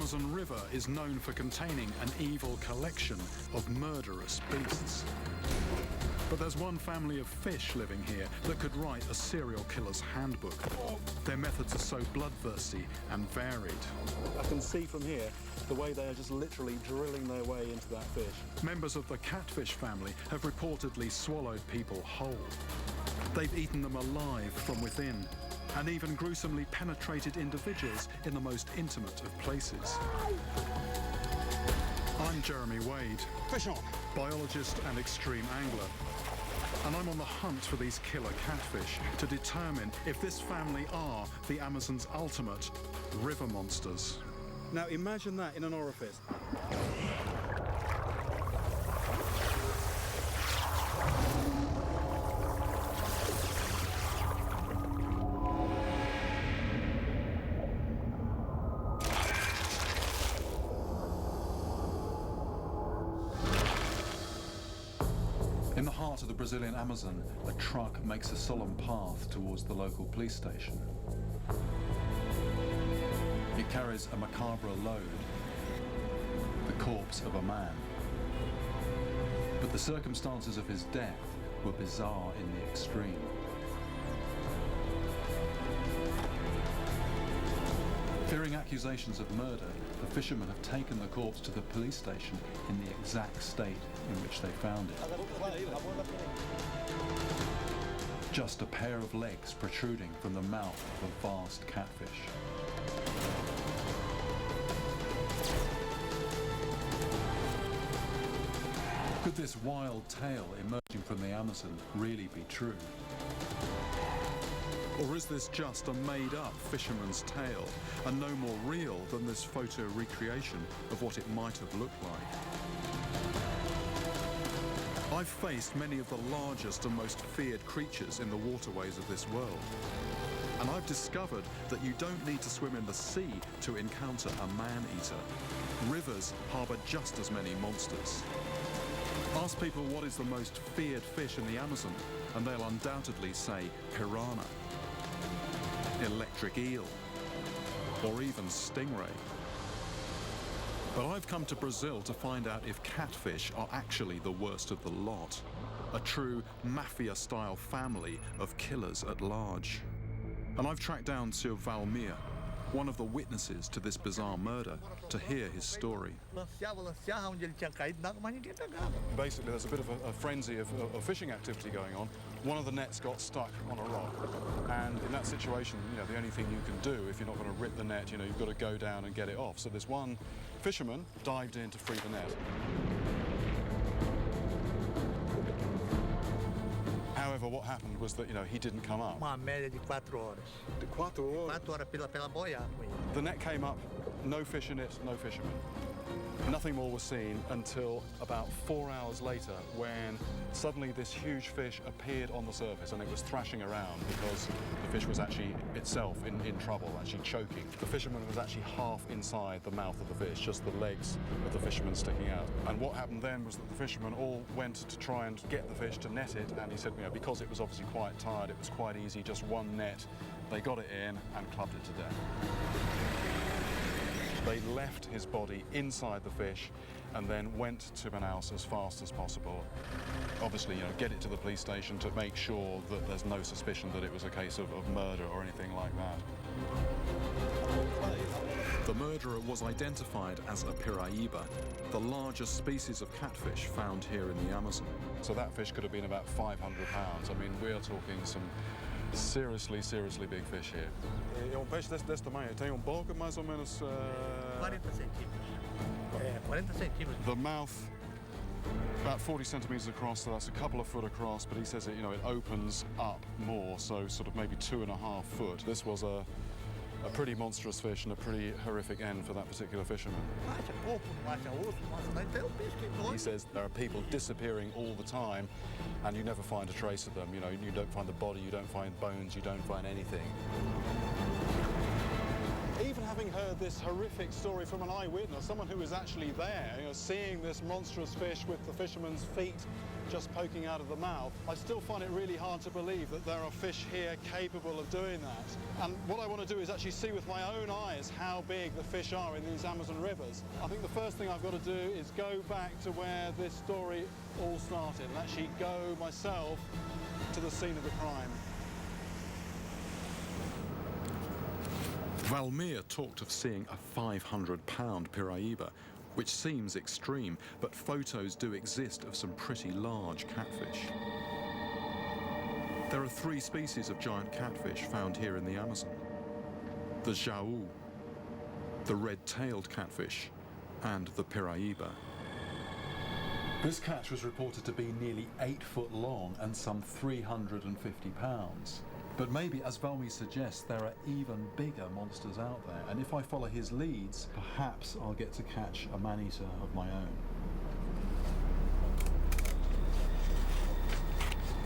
Amazon River is known for containing an evil collection of murderous beasts. But there's one family of fish living here that could write a serial killer's handbook. Their methods are so bloodthirsty and varied. I can see from here the way they are just literally drilling their way into that fish. Members of the catfish family have reportedly swallowed people whole. They've eaten them alive from within, and even gruesomely penetrated individuals in the most intimate of places. I'm Jeremy Wade, Fish on! biologist and extreme angler. And I'm on the hunt for these killer catfish to determine if this family are the Amazon's ultimate river monsters. Now imagine that in an orifice. In the heart of the Brazilian Amazon, a truck makes a solemn path towards the local police station. It carries a macabre load, the corpse of a man. But the circumstances of his death were bizarre in the extreme. Fearing accusations of murder, the fishermen have taken the corpse to the police station in the exact state in which they found it. Just a pair of legs protruding from the mouth of a vast catfish. Could this wild tale emerging from the Amazon really be true? Or is this just a made-up fisherman's tale, and no more real than this photo recreation of what it might have looked like? I've faced many of the largest and most feared creatures in the waterways of this world. And I've discovered that you don't need to swim in the sea to encounter a man-eater. Rivers harbour just as many monsters. Ask people what is the most feared fish in the Amazon, and they'll undoubtedly say piranha, electric eel, or even stingray. But I've come to Brazil to find out if catfish are actually the worst of the lot, a true mafia-style family of killers at large. And I've tracked down Sr. Valmir, one of the witnesses to this bizarre murder, to hear his story. Basically, there's a bit of a frenzy of fishing activity going on. One of the nets got stuck on a rock, and in that situation, the only thing you can do if you're not going to rip the net, you've got to go down and get it off. So this one fisherman dived in to free the net. However, what happened was that, he didn't come up. Uma média de 4 horas. 4 horas? 4 horas pela boia. The net came up, no fish in it, no fisherman. Nothing more was seen until about 4 hours later, when suddenly this huge fish appeared on the surface, and it was thrashing around because the fish was actually itself in trouble, actually choking. The fisherman was actually half inside the mouth of the fish, just the legs of the fisherman sticking out. And what happened then was that the fishermen all went to try and get the fish to net it, and he said, because it was obviously quite tired, it was quite easy, just one net. They got it in and clubbed it to death. They left his body inside the fish and then went to Manaus as fast as possible. Obviously, get it to the police station to make sure that there's no suspicion that it was a case of murder or anything like that. The murderer was identified as a piraíba, the largest species of catfish found here in the Amazon. So that fish could have been about 500 pounds. I mean, we are talking some seriously big fish here. É peixe desse tamanho. Tem boca mais ou menos... 40 centímetros. 40 centímetros. The mouth, about 40 centimetres across, so that's a couple of foot across, but he says it, it opens up more, so sort of maybe 2.5 foot. This was a pretty monstrous fish and a pretty horrific end for that particular fisherman. He says there are people disappearing all the time, and you never find a trace of them. You don't find the body, you don't find bones, you don't find anything. Even having heard this horrific story from an eyewitness, someone who was actually there, seeing this monstrous fish with the fisherman's feet just poking out of the mouth, I still find it really hard to believe that there are fish here capable of doing that. And what I want to do is actually see with my own eyes how big the fish are in these Amazon rivers. I think the first thing I've got to do is go back to where this story all started and actually go myself to the scene of the crime. Valmir talked of seeing a 500-pound Piraiba, which seems extreme, but photos do exist of some pretty large catfish. There are 3 species of giant catfish found here in the Amazon: the Jau, the red-tailed catfish, and the Piraiba. This catch was reported to be nearly 8 foot long and some 350 pounds. But maybe, as Valmir suggests, there are even bigger monsters out there, and if I follow his leads, perhaps I'll get to catch a man-eater of my own.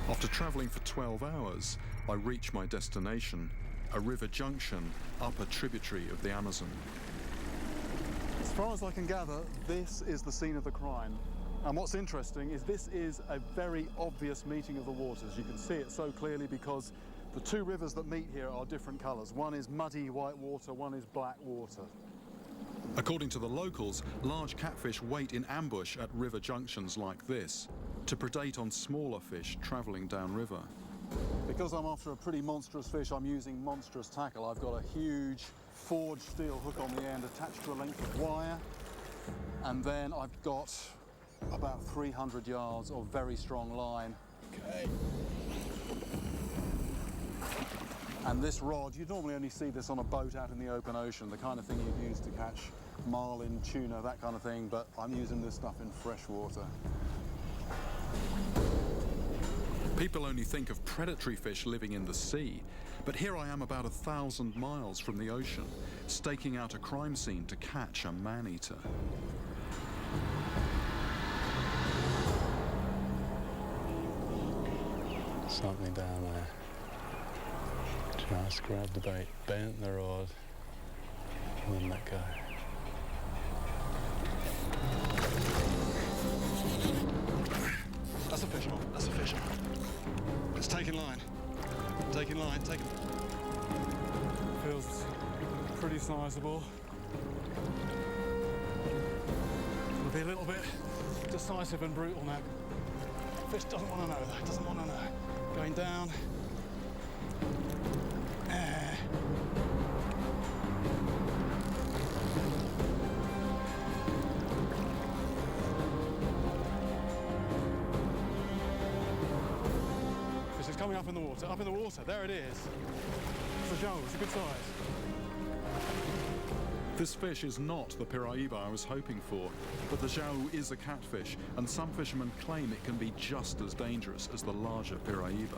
After travelling for 12 hours, I reach my destination, a river junction up a tributary of the Amazon. As far as I can gather, this is the scene of the crime. And what's interesting is this is a very obvious meeting of the waters. You can see it so clearly because the 2 rivers that meet here are different colours. One is muddy white water, one is black water. According to the locals, large catfish wait in ambush at river junctions like this to predate on smaller fish travelling downriver. Because I'm after a pretty monstrous fish, I'm using monstrous tackle. I've got a huge forged steel hook on the end attached to a length of wire, and then I've got about 300 yards of very strong line. Okay. And this rod, you'd normally only see this on a boat out in the open ocean, the kind of thing you'd use to catch marlin, tuna, that kind of thing, but I'm using this stuff in fresh water. People only think of predatory fish living in the sea, but here I am about 1,000 miles from the ocean, staking out a crime scene to catch a man-eater. Something down there. Just grab the bait, bent the rod, and then let go. That's a fish on, that's a fish on. It's taking line. Taking line, taking... Feels pretty sizable. It'll be a little bit decisive and brutal now. Fish doesn't want to know though, doesn't want to know. Going down. Fish is coming up in the water, there it is. It's a Jau, it's a good size. This fish is not the Piraiba I was hoping for, but the Jau is a catfish, and some fishermen claim it can be just as dangerous as the larger Piraiba.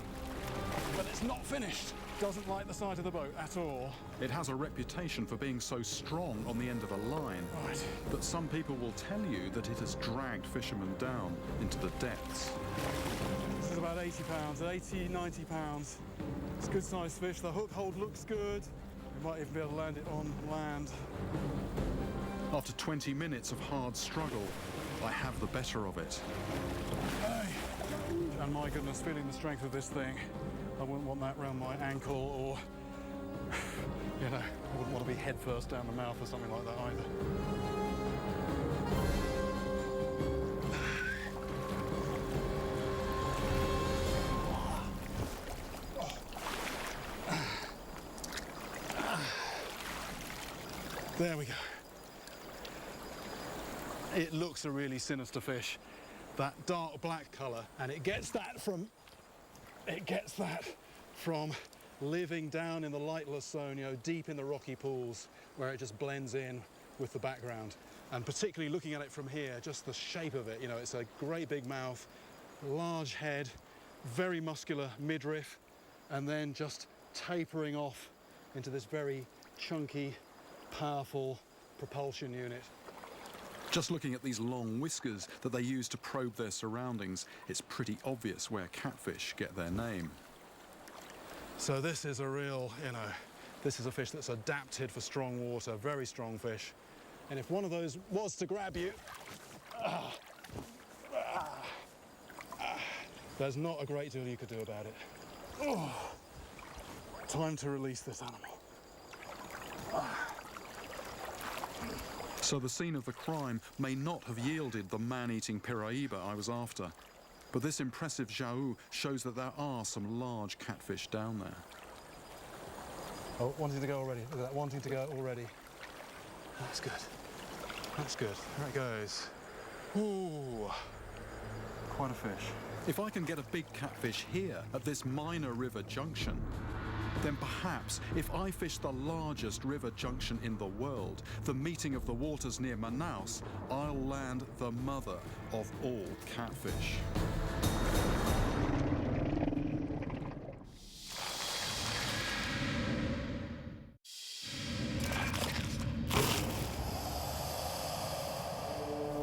But it's not finished. Doesn't like the side of the boat at all. It has a reputation for being so strong on the end of a line Right. that some people will tell you that it has dragged fishermen down into the depths. This is about 80 pounds, 80, 90 pounds. It's a good sized fish. The hook hold looks good. We might even be able to land it on land. After 20 minutes of hard struggle, I have the better of it. Hey. And my goodness, feeling the strength of this thing. I wouldn't want that round my ankle or, you know, I wouldn't want to be head first down the mouth or something like that either. There we go. It looks a really sinister fish, that dark black colour, and it gets that from living down in the lightless zone, you know, deep in the rocky pools where it just blends in with the background. And particularly looking at it from here, just the shape of it, you know, it's a great big mouth, large head, very muscular midriff, and then just tapering off into this very chunky, powerful propulsion unit. Just looking at these long whiskers that they use to probe their surroundings, it's pretty obvious where catfish get their name. So this is a real, you know, this is a fish that's adapted for strong water, very strong fish. And if one of those was to grab you, There's not a great deal you could do about it. Oh, time to release this animal. So the scene of the crime may not have yielded the man-eating Piraiba I was after, but this impressive Jau shows that there are some large catfish down there. Oh, wanting to go already. Look at that, wanting to go already. That's good. That's good. There it goes. Ooh, quite a fish. If I can get a big catfish here at this minor river junction, then perhaps if I fish the largest river junction in the world, the meeting of the waters near Manaus, I'll land the mother of all catfish.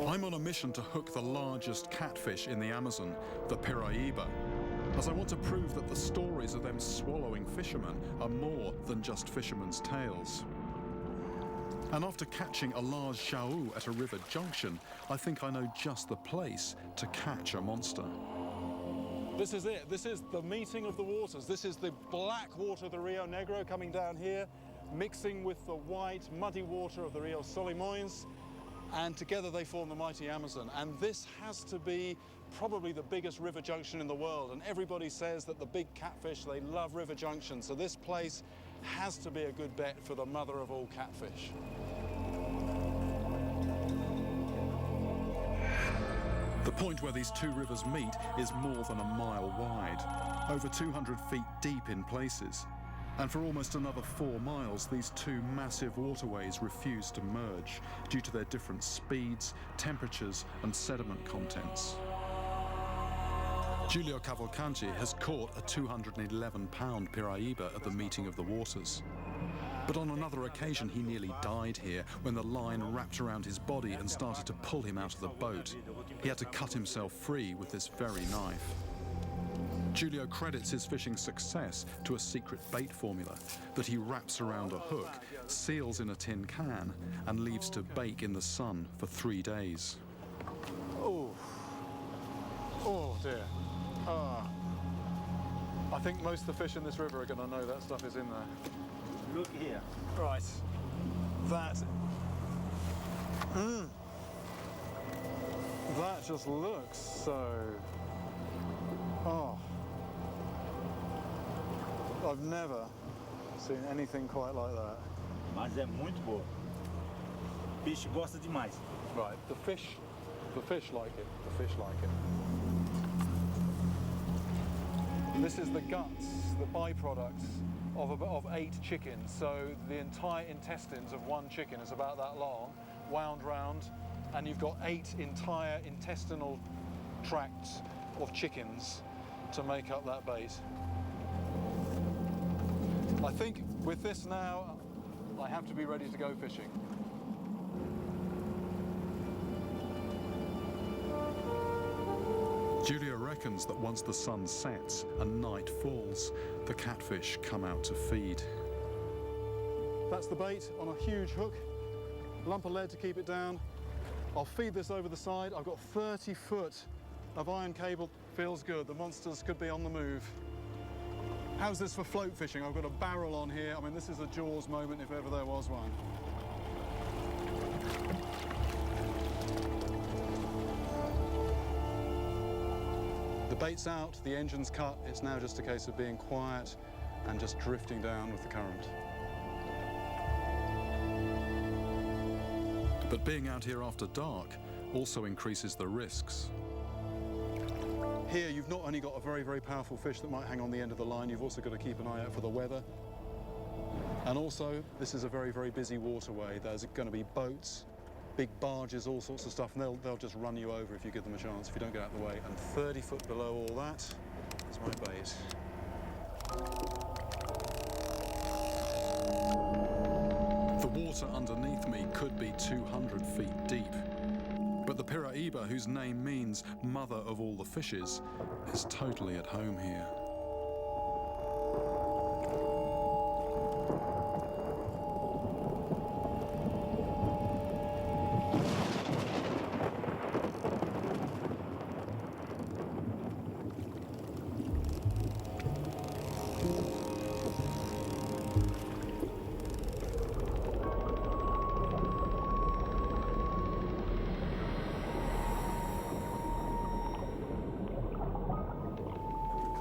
I'm on a mission to hook the largest catfish in the Amazon, the Piraiba, as I want to prove that the stories of them swallowing fishermen are more than just fishermen's tales. And after catching a large Jau at a river junction, I think I know just the place to catch a monster. This is it. This is the meeting of the waters. This is the black water of the Rio Negro coming down here, mixing with the white, muddy water of the Rio Solimões, and together they form the mighty Amazon. And this has to be probably the biggest river junction in the world. And everybody says that the big catfish, they love river junctions. So this place has to be a good bet for the mother of all catfish. The point where these two rivers meet is more than a mile wide, over 200 feet deep in places. And for almost another 4 miles, these two massive waterways refuse to merge due to their different speeds, temperatures, and sediment contents. Giulio Cavalcanti has caught a 211-pound Piraiba at the meeting of the waters. But on another occasion, he nearly died here when the line wrapped around his body and started to pull him out of the boat. He had to cut himself free with this very knife. Giulio credits his fishing success to a secret bait formula that he wraps around a hook, seals in a tin can, and leaves to bake in the sun for 3 days. Oh, oh dear. I think most of the fish in this river are going to know that stuff is in there. Look here. Right. That just looks so... Oh. I've never seen anything quite like that. Mas é muito boa. O peixe gosta demais. Right, the fish like it. The fish like it. This is the guts, the byproducts of 8 chickens. So the entire intestines of one chicken is about that long, wound round, and you've got 8 entire intestinal tracts of chickens to make up that bait. I think with this now, I have to be ready to go fishing. Giulio reckons that once the sun sets and night falls, the catfish come out to feed. That's the bait on a huge hook, lump of lead to keep it down. I'll feed this over the side. I've got 30 foot of iron cable. Feels good. The monsters could be on the move. How's this for float fishing? I've got a barrel on here. I mean, this is a Jaws moment if ever there was one. The bait's out, the engine's cut. It's now just a case of being quiet and just drifting down with the current. But being out here after dark also increases the risks. Here, you've not only got a very, very powerful fish that might hang on the end of the line, you've also got to keep an eye out for the weather. And also, this is a very, very busy waterway. There's going to be boats, big barges, all sorts of stuff, and they'll just run you over if you give them a chance, if you don't get out of the way. And 30 foot below all that is my bait. The water underneath me could be 200 feet deep. But the Piraiba, whose name means mother of all the fishes, is totally at home here.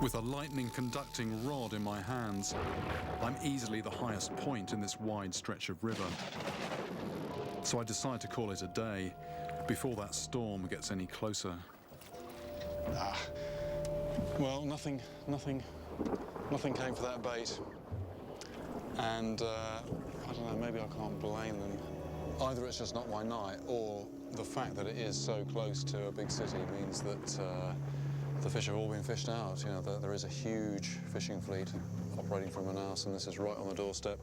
With a lightning-conducting rod in my hands, I'm easily the highest point in this wide stretch of river. So I decide to call it a day before that storm gets any closer. Well, nothing came for that bait. And I don't know, maybe I can't blame them. Either it's just not my night, or the fact that it is so close to a big city means that the fish have all been fished out. You know, there is a huge fishing fleet operating from Manaus, and this is right on the doorstep.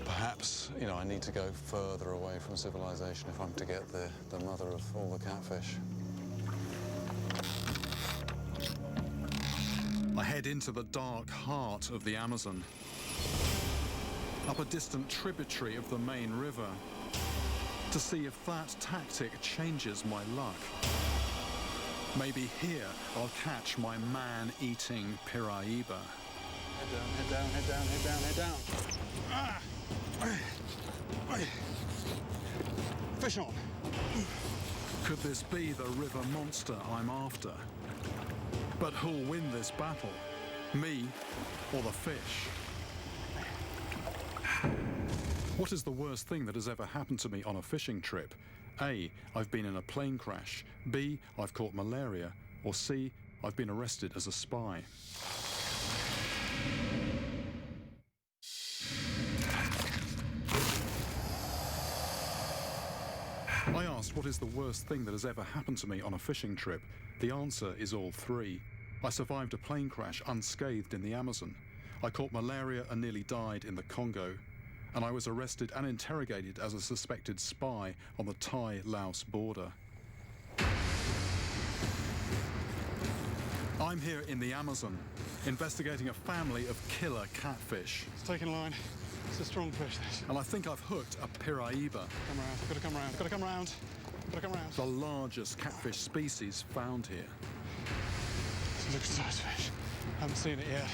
Perhaps, you know, I need to go further away from civilization if I'm to get the mother of all the catfish. I head into the dark heart of the Amazon, up a distant tributary of the main river, to see if that tactic changes my luck. Maybe here I'll catch my man-eating Piraiba. Head down, head down, head down, head down, head down. Ah! Fish on. Could this be the river monster I'm after? But who'll win this battle? Me or the fish? What is the worst thing that has ever happened to me on a fishing trip? A, I've been in a plane crash. B, I've caught malaria. Or C, I've been arrested as a spy. I asked what is the worst thing that has ever happened to me on a fishing trip. The answer is all three. I survived a plane crash unscathed in the Amazon. I caught malaria and nearly died in the Congo. And I was arrested and interrogated as a suspected spy on the Thai-Laos border. I'm here in the Amazon, investigating a family of killer catfish. It's taking line. It's a strong fish, this. And I think I've hooked a Piraiba. Come round, gotta come round, gotta come round, gotta come round. The largest catfish species found here. It's a good-sized fish. Haven't seen it yet.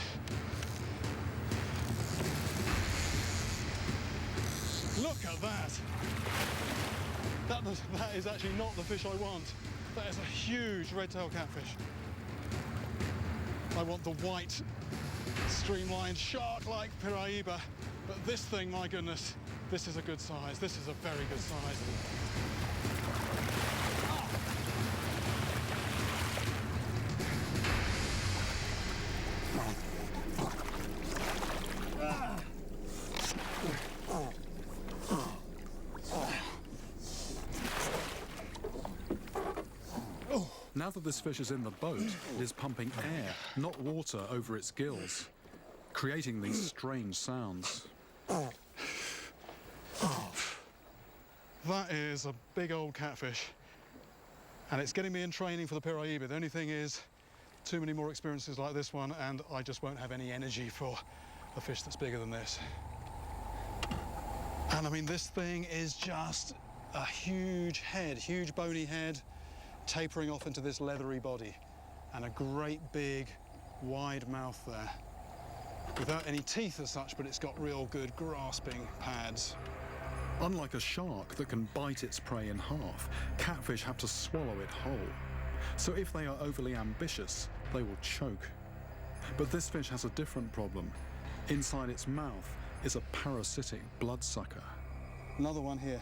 Look at that! That is actually not the fish I want. That is a huge red-tailed catfish. I want the white, streamlined, shark-like Piraiba. But this thing, my goodness, this is a good size. This is a very good size. Now that this fish is in the boat, it is pumping air, not water, over its gills, creating these strange sounds. That is a big old catfish. And it's getting me in training for the Piraiba. The only thing is, too many more experiences like this one, and I just won't have any energy for a fish that's bigger than this. And I mean, this thing is just a huge head, huge bony head, tapering off into this leathery body, and a great big wide mouth there, without any teeth as such, but it's got real good grasping pads. Unlike a shark that can bite its prey in half, catfish have to swallow it whole. So if they are overly ambitious, they will choke. But this fish has a different problem. Inside its mouth is a parasitic bloodsucker. Another one here.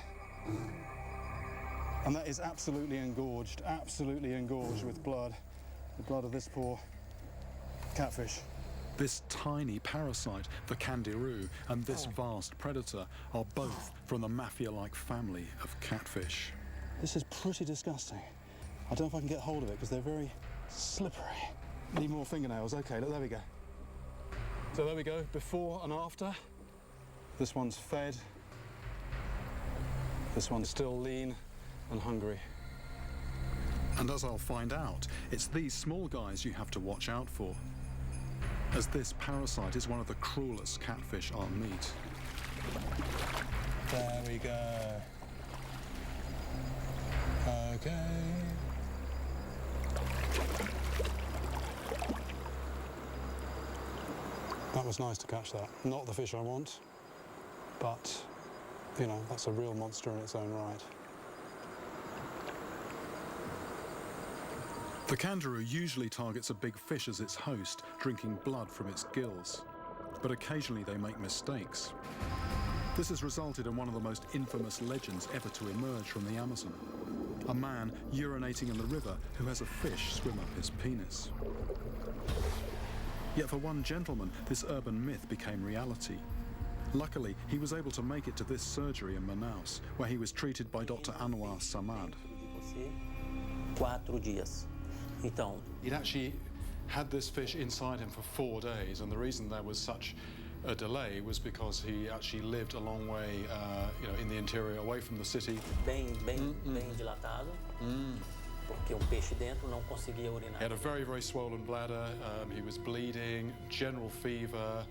And that is absolutely engorged with blood. The blood of this poor catfish. This tiny parasite, the candiru, and this vast predator are both from the mafia-like family of catfish. This is pretty disgusting. I don't know if I can get hold of it because they're very slippery. Need more fingernails. Okay, look, there we go. So there we go, before and after. This one's fed. This one's still lean and hungry. And as I'll find out, it's these small guys you have to watch out for, as this parasite is one of the cruelest catfish I'll meet. There we go. Okay. That was nice to catch that. Not the fish I want, but, you know, that's a real monster in its own right. The kangaroo usually targets a big fish as its host, drinking blood from its gills. But occasionally they make mistakes. This has resulted in one of the most infamous legends ever to emerge from the Amazon. A man urinating in the river who has a fish swim up his penis. Yet for one gentleman, this urban myth became reality. Luckily, he was able to make it to this surgery in Manaus, where he was treated by Dr. Anwar Samad. 4 dias. Então, He'd actually had this fish inside him for 4 days, and the reason there was such a delay was because he actually lived a long way, in the interior, away from the city. bem dilatado, porque peixe dentro não conseguia urinar. He had a very, very swollen bladder. He was bleeding, general fever,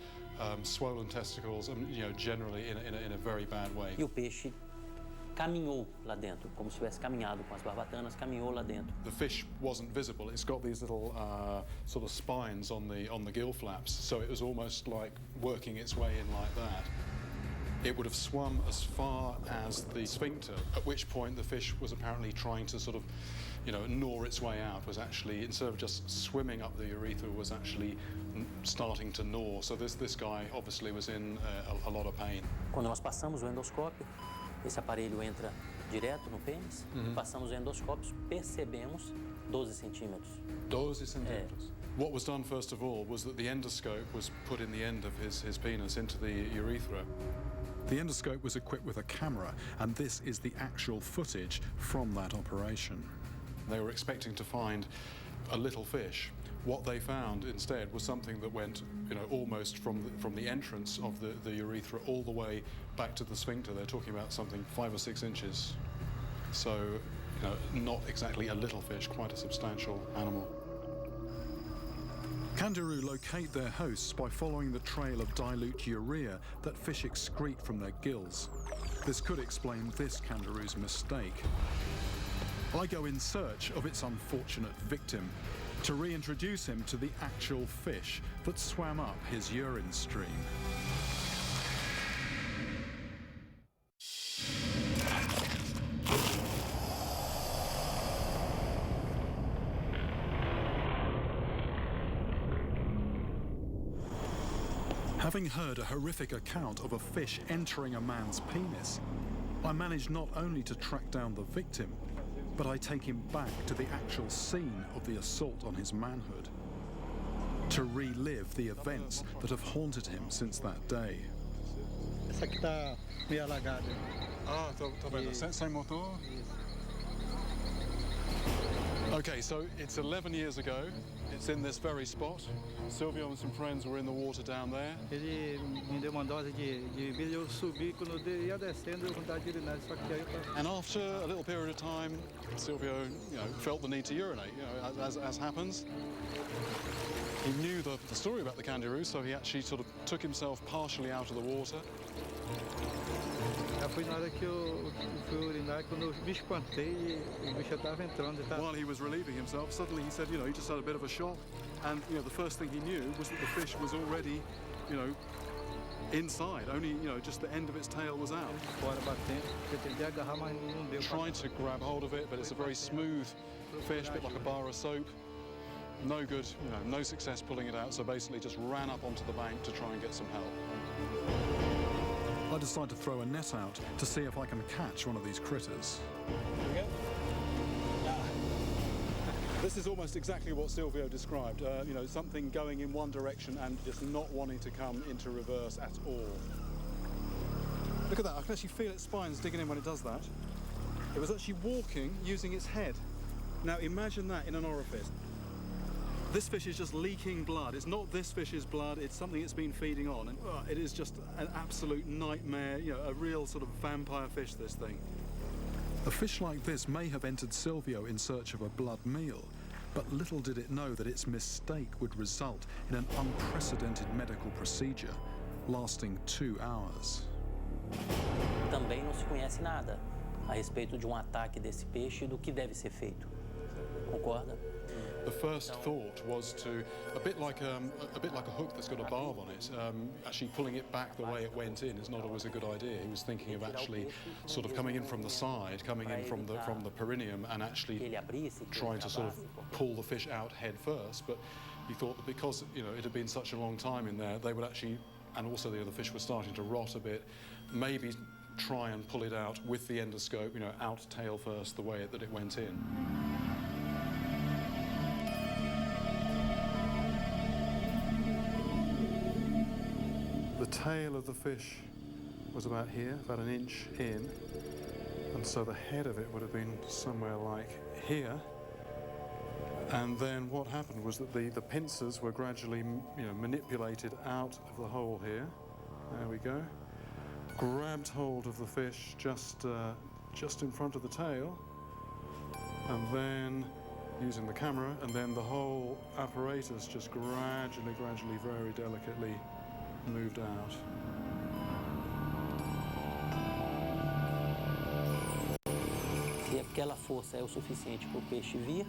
swollen testicles, and generally in a very bad way. E o peixe caminhou lá dentro, como se tivesse caminhado com as barbatanas, caminhou lá dentro. The fish wasn't visible. It's got these little sort of spines on the gill flaps, so it was almost like working its way in like that. It would have swum as far as the sphincter, at which point the fish was apparently trying to sort of, gnaw its way out, was actually, instead of just swimming up the urethra, was actually starting to gnaw. So this guy obviously was in a lot of pain. Quando nós passamos o endoscópio, esse aparelho entra direto no pênis, passamos o endoscópio, percebemos 12 centímetros. 12 centimeters. What was done first of all was that the endoscope was put in the end of his penis into the urethra. The endoscope was equipped with a camera, and this is the actual footage from that operation. They were expecting to find a little fish. What they found instead was something that went, almost from the entrance of the urethra all the way back to the sphincter. They're talking about something 5 or 6 inches. So, not exactly a little fish, quite a substantial animal. Kangaroo locate their hosts by following the trail of dilute urea that fish excrete from their gills. This could explain this kangaroo's mistake. I go in search of its unfortunate victim to reintroduce him to the actual fish that swam up his urine stream. Having heard a horrific account of a fish entering a man's penis, I manage not only to track down the victim, but I take him back to the actual scene of the assault on his manhood, to relive the events that have haunted him since that day. Essa aqui tá meio alagada. Ah, tô vendo. Sem motor? Okay, so it's 11 years ago. It's in this very spot. Silvio and some friends were in the water down there. Ele me deu uma dose de bebida e eu subi. Quando eu ia descendo, eu vontade de urinar. Só que aí eu tava... And after a little period of time, Silvio, felt the need to urinate, as happens. He knew the story about the kangaroo, so he actually sort of took himself partially out of the water. Foi na hora que eu fui urinar, quando eu me espantei e o bicho já estava entrando. While he was relieving himself, suddenly he said, he just had a bit of a shock, and the first thing he knew was that the fish was already, inside. Only, just the end of its tail was out. Fora batendo, eu tentei agarrar, mas não deu. Tried to grab hold of it, but it's a very smooth fish, a bit like a bar of soap. No good, no success pulling it out, so basically just ran up onto the bank to try and get some help. I decide to throw a net out to see if I can catch one of these critters. This is almost exactly what Silvio described, something going in one direction and just not wanting to come into reverse at all. Look at that, I can actually feel its spines digging in when it does that. It was actually walking using its head. Now imagine that in an orifice. This fish is just leaking blood. It's not this fish's blood, it's something it's been feeding on. And it is just an absolute nightmare, a real sort of vampire fish, this thing. A fish like this may have entered Silvio in search of a blood meal, but little did it know that its mistake would result in an unprecedented medical procedure lasting 2 hours. Também não se conhece nada a respeito de ataque desse peixe e do que deve ser feito. Concorda? The first thought was to, a bit like a hook that's got a barb on it, actually pulling it back the way it went in is not always a good idea. He was thinking of actually sort of coming in from the side, coming in from the perineum, and actually trying to sort of pull the fish out head first. But he thought that because it had been such a long time in there, they would actually, and also the other fish were starting to rot a bit, maybe try and pull it out with the endoscope, out tail first, the way that it went in. The tail of the fish was about here, about an inch in, and so the head of it would have been somewhere like here. And then what happened was that the pincers were gradually, manipulated out of the hole here. There we go. Grabbed hold of the fish just in front of the tail, and then using the camera, and then the whole apparatus just gradually, very delicately moved out. E aquela força é o suficiente para o peixe vir,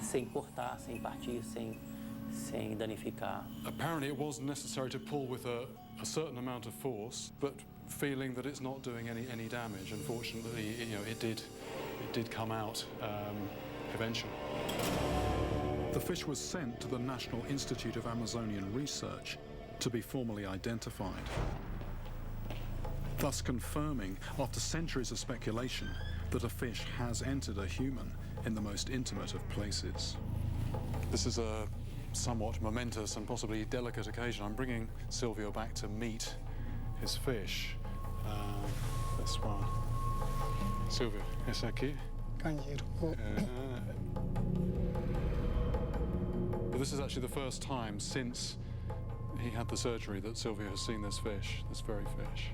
sem cortar, sem partir, sem danificar. Apparently it was necessary to pull with a certain amount of force, but feeling that it's not doing any damage. Unfortunately, it did come out eventually. The fish was sent to the National Institute of Amazonian Research to be formally identified, thus confirming, after centuries of speculation, that a fish has entered a human in the most intimate of places. This is a somewhat momentous and possibly delicate occasion. I'm bringing Silvio back to meet his fish. This one. Silvio, esse aqui. But this is actually the first time since he had the surgery that Silvio has seen this fish, this very fish.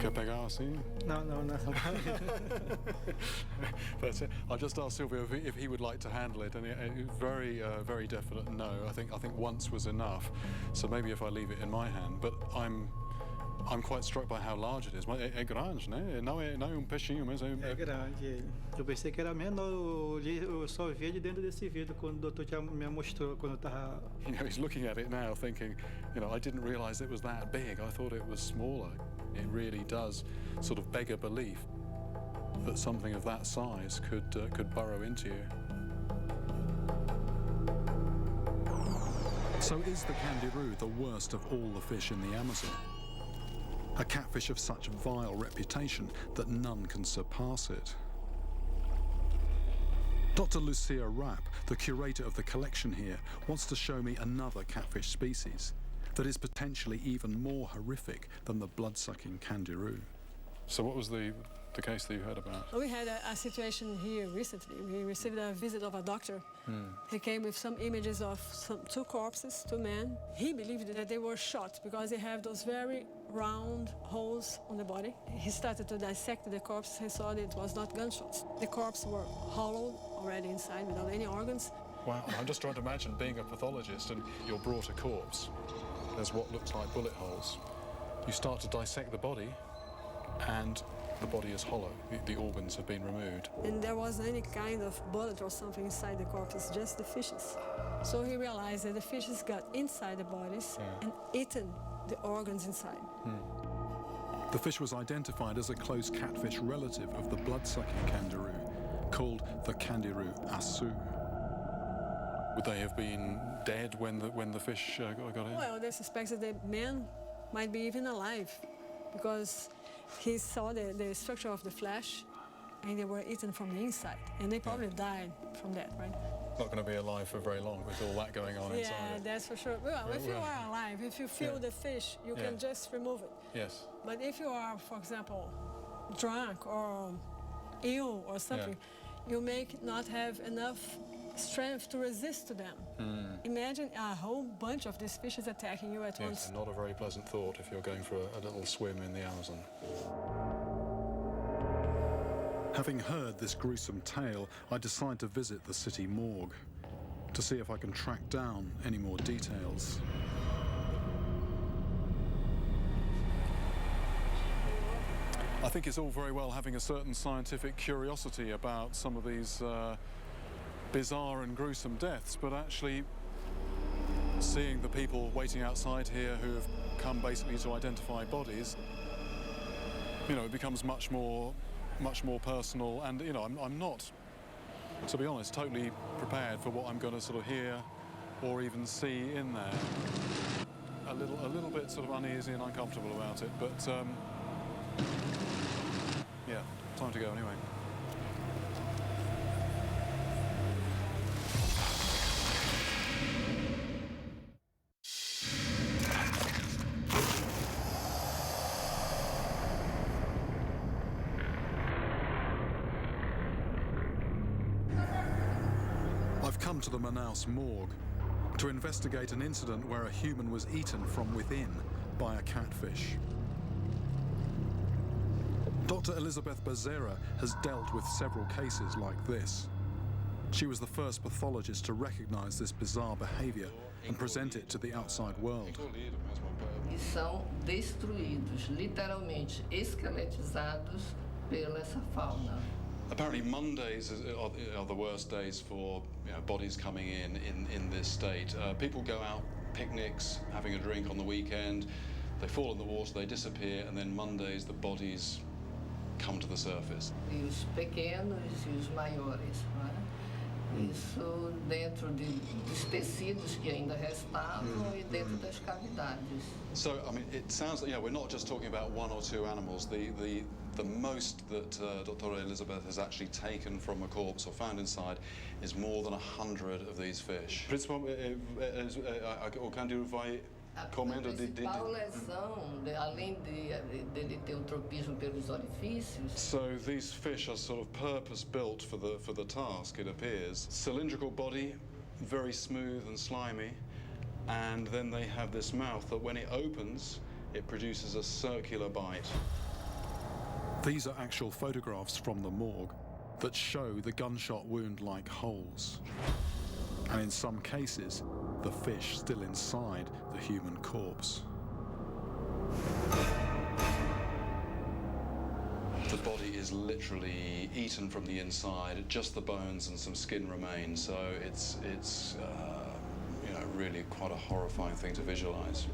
Quer pegar assim? Não. That's it. I just asked Silvio if he would like to handle it, and it was very definite no. I think once was enough. So maybe if I leave it in my hand, but I'm quite struck by how large it is. É grande, né? Não é peixinho, mas É grande. Eu pensei que era menor, eu só vi ele dentro desse vidro quando o doutor já me mostrou quando eu tava. He's looking at it now, thinking, I didn't realise it was that big. I thought it was smaller. It really does sort of beg a belief that something of that size could burrow into you. So is the candiru the worst of all the fish in the Amazon? A catfish of such vile reputation that none can surpass it. Dr. Lucia Rapp, the curator of the collection here, wants to show me another catfish species that is potentially even more horrific than the blood-sucking candiru. So what was the case that you heard about? We had a situation here recently. We received a visit of a doctor. He came with some images of two corpses, two men. He believed that they were shot because they have those very round holes on the body. He started to dissect the corpse. He saw that it was not gunshots. The corpse were hollowed already inside without any organs. Wow, I'm just trying to imagine being a pathologist and you're brought a corpse. There's what looks like bullet holes. You start to dissect the body and the body is hollow. The organs have been removed. And there wasn't any kind of bullet or something inside the corpses, just the fishes. So he realized that the fishes got inside the bodies and eaten the organs inside. The fish was identified as a close catfish relative of the blood-sucking candiru, called the candiru asu. Would they have been dead when the fish got in? Well, they suspect that the men might be even alive because he saw the structure of the flesh and they were eaten from the inside. And they probably died from that, right? Not going to be alive for very long with all that going on inside. Yeah, that's for sure. Well, if you are alive, if you feel the fish, you can just remove it. Yes. But if you are, for example, drunk or ill or something, you may not have enough strength to resist to them. Imagine a whole bunch of these fishes attacking you at once. Not a very pleasant thought if you're going for a little swim in the Amazon. Having heard this gruesome tale, I decide to visit the city morgue to see if I can track down any more details. I think it's all very well having a certain scientific curiosity about some of these bizarre and gruesome deaths, but actually seeing the people waiting outside here who have come basically to identify bodies, you know, it becomes much more personal. And you know, I'm not, to be honest, totally prepared for what I'm going to sort of hear or even see in there. A little bit sort of uneasy and uncomfortable about it, but yeah, time to go anyway. I've come to the Manaus morgue to investigate an incident where a human was eaten from within by a catfish. Dr. Elizabeth Becerra has dealt with several cases like this. She was the first pathologist to recognize this bizarre behavior and present it to the outside world. E são destruídos, literalmente esqueletizados pela essa fauna. Apparently Mondays are the worst days for, you know, bodies coming in this state. People go out picnics, having a drink on the weekend, they fall in the water, they disappear, and then Mondays the bodies come to the surface. E os pequenos e os maiores, não é? Isso dentro dos tecidos que ainda restavam e dentro das cavidades. So, I mean, it sounds like, you know, we're not just talking about one or two animals. The most that Dr. Elizabeth has actually taken from a corpse or found inside is more than 100 of these fish. Principalmente, o Candiru vai comendo A principal lesão, além dele ter o tropismo pelos orifícios. So these fish are sort of purpose-built for the task, it appears. Cylindrical body, very smooth and slimy, and then they have this mouth that when it opens, it produces a circular bite. These are actual photographs from the morgue that show the gunshot wound-like holes. And in some cases, the fish still inside the human corpse. The body is literally eaten from the inside, just the bones and some skin remain, so it's you know, really quite a horrifying thing to visualize.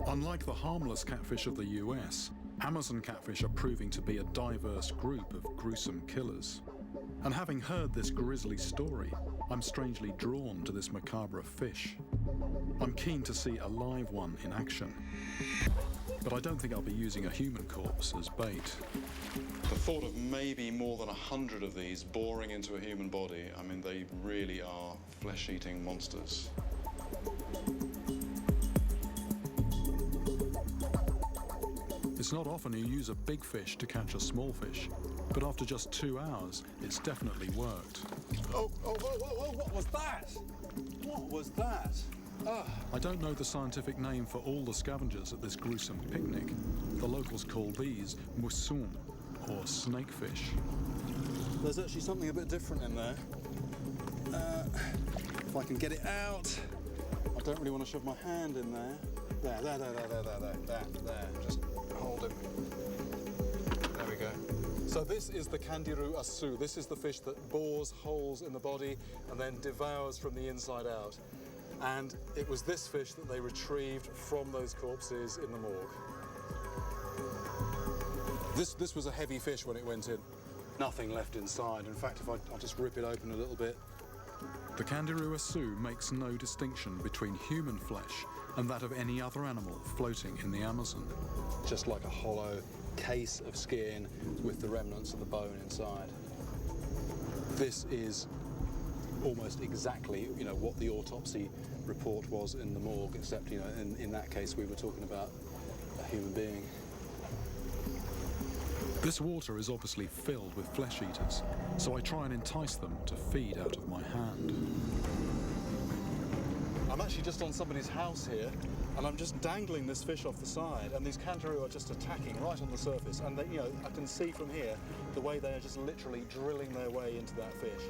Unlike the harmless catfish of the US, Amazon catfish are proving to be a diverse group of gruesome killers. And having heard this grisly story, I'm strangely drawn to this macabre fish. I'm keen to see a live one in action. But I don't think I'll be using a human corpse as bait. The thought of maybe more than 100 of these boring into a human body, I mean, they really are flesh-eating monsters. It's not often you use a big fish to catch a small fish, but after just 2 hours, it's definitely worked. Oh, what was that? What was that? I don't know the scientific name for all the scavengers at this gruesome picnic. The locals call these musum, or snakefish. There's actually something a bit different in there. If I can get it out. I don't really want to shove my hand in there. There. Just hold it. There we go. So this is the Candiru asu. This is the fish that bores holes in the body and then devours from the inside out. And it was this fish that they retrieved from those corpses in the morgue. This was a heavy fish when it went in. Nothing left inside. In fact, if I just rip it open a little bit. The Candiru asu makes no distinction between human flesh and that of any other animal floating in the Amazon. Just like a hollow case of skin with the remnants of the bone inside. This is almost exactly, you know, what the autopsy report was in the morgue, except, you know, in that case we were talking about a human being. This water is obviously filled with flesh eaters, so I try and entice them to feed out of my hand. I'm actually just on somebody's house here, and I'm just dangling this fish off the side, and these Candiru are just attacking right on the surface, and they, you know, I can see from here the way they are just literally drilling their way into that fish.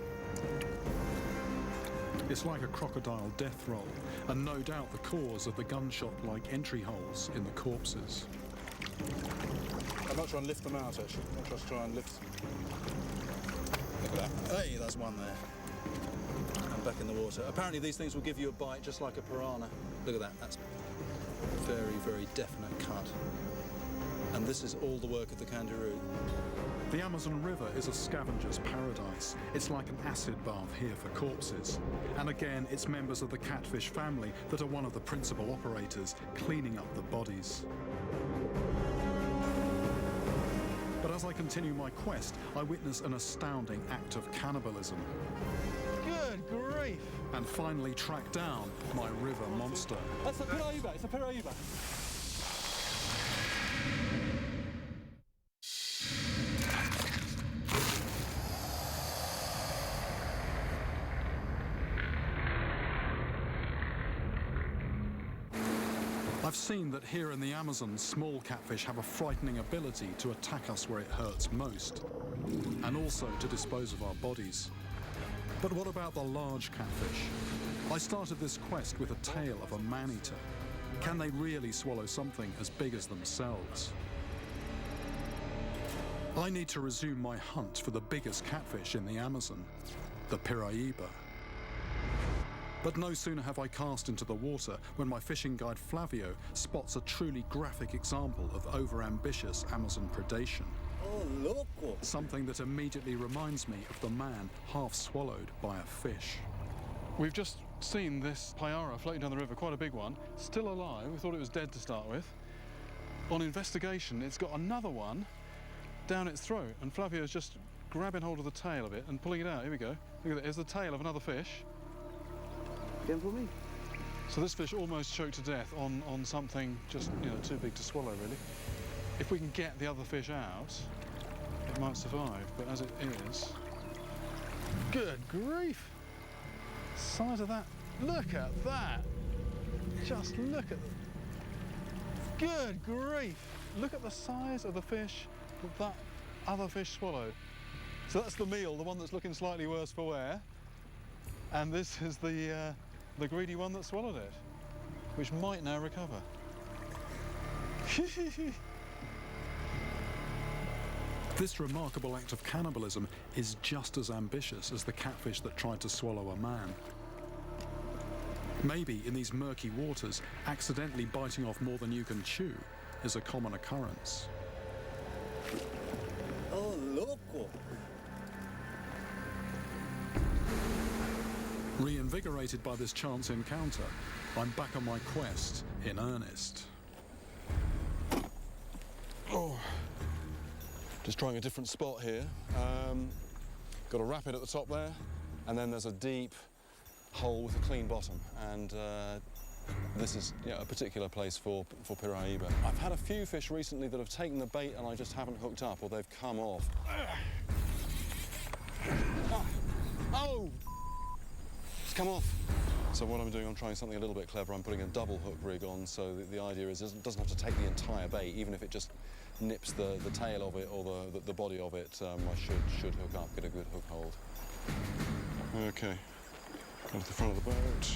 It's like a crocodile death roll, and no doubt the cause of the gunshot-like entry holes in the corpses. I might try and lift them out, actually. I might just try and lift. Look at that. Hey, there's one there. And back in the water. Apparently these things will give you a bite just like a piranha. Look at that. That's a very, very definite cut. And this is all the work of the kangaroo. The Amazon River is a scavenger's paradise. It's like an acid bath here for corpses. And again, it's members of the catfish family that are one of the principal operators, cleaning up the bodies. But as I continue my quest, I witness an astounding act of cannibalism. Good grief! And finally track down my river monster. That's a Piraiba. It's a Piraiba. I've seen that here in the Amazon, small catfish have a frightening ability to attack us where it hurts most, and also to dispose of our bodies. But what about the large catfish? I started this quest with a tale of a man-eater. Can they really swallow something as big as themselves? I need to resume my hunt for the biggest catfish in the Amazon, the Piraiba. But no sooner have I cast into the water when my fishing guide Flavio spots a truly graphic example of over-ambitious Amazon predation. Oh, loco! Something that immediately reminds me of the man half swallowed by a fish. We've just seen this Payara floating down the river, quite a big one, still alive. We thought it was dead to start with. On investigation, it's got another one down its throat, and Flavio's just grabbing hold of the tail of it and pulling it out. Here we go. Look at that. Here's the tail of another fish. So this fish almost choked to death on something just, too big to swallow, really. If we can get the other fish out, it might survive, but as it is... Good grief! Size of that. Look at that! Just look at... Good grief! Look at the size of the fish that other fish swallowed. So that's the meal, the one that's looking slightly worse for wear. And this is the greedy one that swallowed it, which might now recover. This remarkable act of cannibalism is just as ambitious as the catfish that tried to swallow a man. Maybe in these murky waters, accidentally biting off more than you can chew is a common occurrence. Oh, loco! Reinvigorated by this chance encounter, I'm back on my quest in earnest. Oh, just trying a different spot here. Got a rapid at the top there, and then there's a deep hole with a clean bottom, and this is a particular place for Piraiba. I've had a few fish recently that have taken the bait and I just haven't hooked up, or they've come off. Oh! Come off. So what I'm doing, I'm trying something a little bit clever. I'm putting a double hook rig on, so the idea is it doesn't have to take the entire bait, even if it just nips the tail of it or the body of it. I should hook up, get a good hook hold. Okay, go to the front of the boat.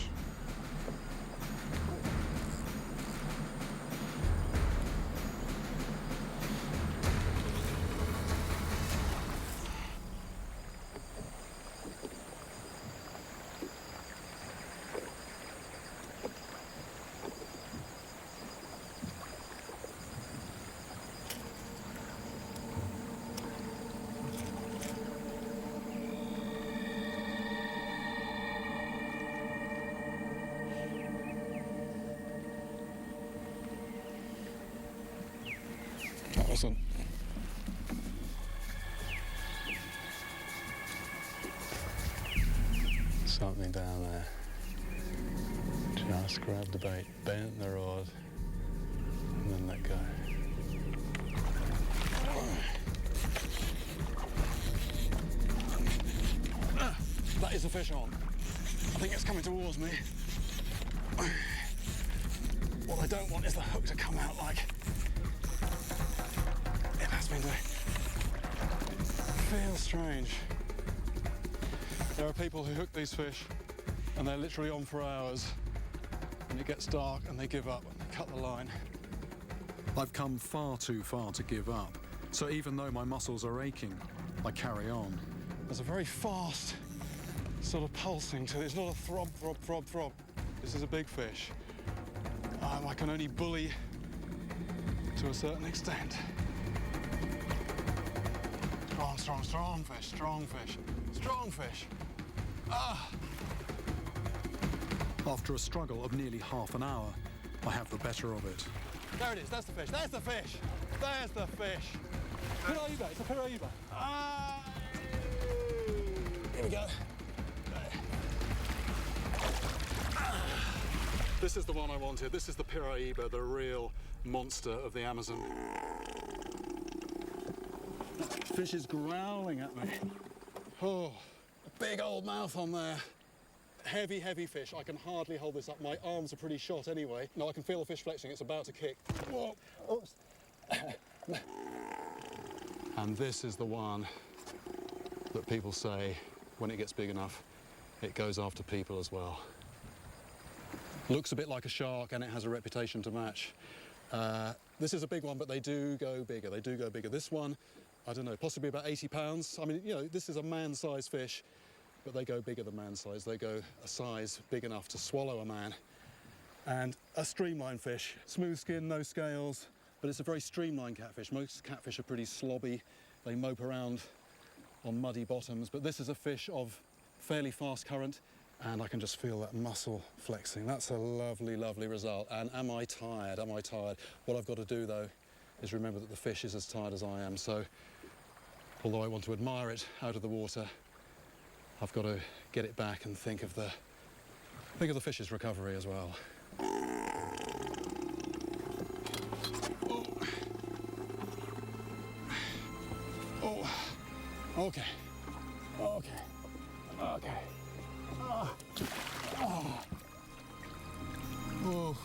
Listen. Something down there. Just grab the bait, bent the rod, and then let go. That is a fish on. I think it's coming towards me. What I don't want is the hook to come out like it has been doing. Feels strange. There are people who hook these fish and they're literally on for hours. And it gets dark and they give up and they cut the line. I've come far too far to give up, so even though my muscles are aching, I carry on. There's a very fast sort of pulsing to it. It's not a throb, throb, throb, throb. This is a big fish. I can only bully to a certain extent. Strong, strong, strong fish, strong fish, strong fish. Ah! After a struggle of nearly half an hour, I have the better of it. There it is, that's the fish, there's the fish, there's the fish. Piraiba, it's a Piraiba. Ah! Here we go. This is the one I wanted. This is the Piraiba, the real monster of the Amazon. Fish is growling at me. Oh, a big old mouth on there. Heavy, heavy fish. I can hardly hold this up. My arms are pretty shot anyway. No, I can feel the fish flexing. It's about to kick. Whoa. Oops. And this is the one that people say, when it gets big enough, it goes after people as well. Looks a bit like a shark, and it has a reputation to match. This is a big one, but they do go bigger. They do go bigger. This one, I don't know, possibly about 80 pounds. I mean, you know, this is a man-sized fish, but they go bigger than man-size. They go a size big enough to swallow a man. And a streamlined fish, smooth skin, no scales, but it's a very streamlined catfish. Most catfish are pretty slobby. They mope around on muddy bottoms, but this is a fish of fairly fast current, and I can just feel that muscle flexing. That's a lovely, lovely result. And am I tired? Am I tired? What I've got to do, though, is remember that the fish is as tired as I am. So, although I want to admire it out of the water, I've got to get it back and think of the fish's recovery as well. Oh. Oh. Okay. Okay. Okay. Oh. Oh. Oh.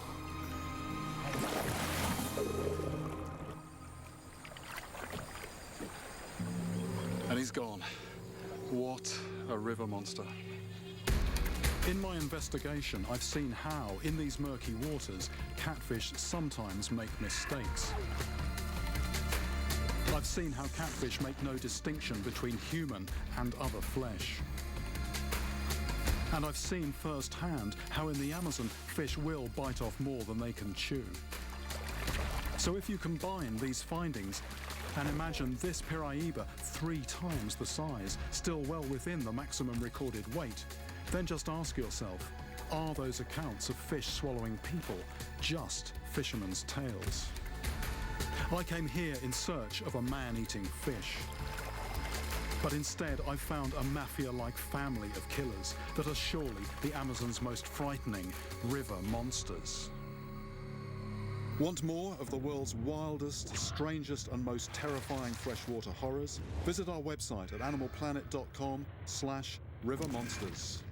And he's gone. What a river monster. In my investigation, I've seen how, in these murky waters, catfish sometimes make mistakes. I've seen how catfish make no distinction between human and other flesh. And I've seen firsthand how in the Amazon, fish will bite off more than they can chew. So if you combine these findings and imagine this Piraiba 3 times the size, still well within the maximum recorded weight, then just ask yourself, are those accounts of fish swallowing people just fishermen's tales? I came here in search of a man-eating fish. But instead, I found a mafia-like family of killers that are surely the Amazon's most frightening river monsters. Want more of the world's wildest, strangest and most terrifying freshwater horrors? Visit our website at animalplanet.com/rivermonsters.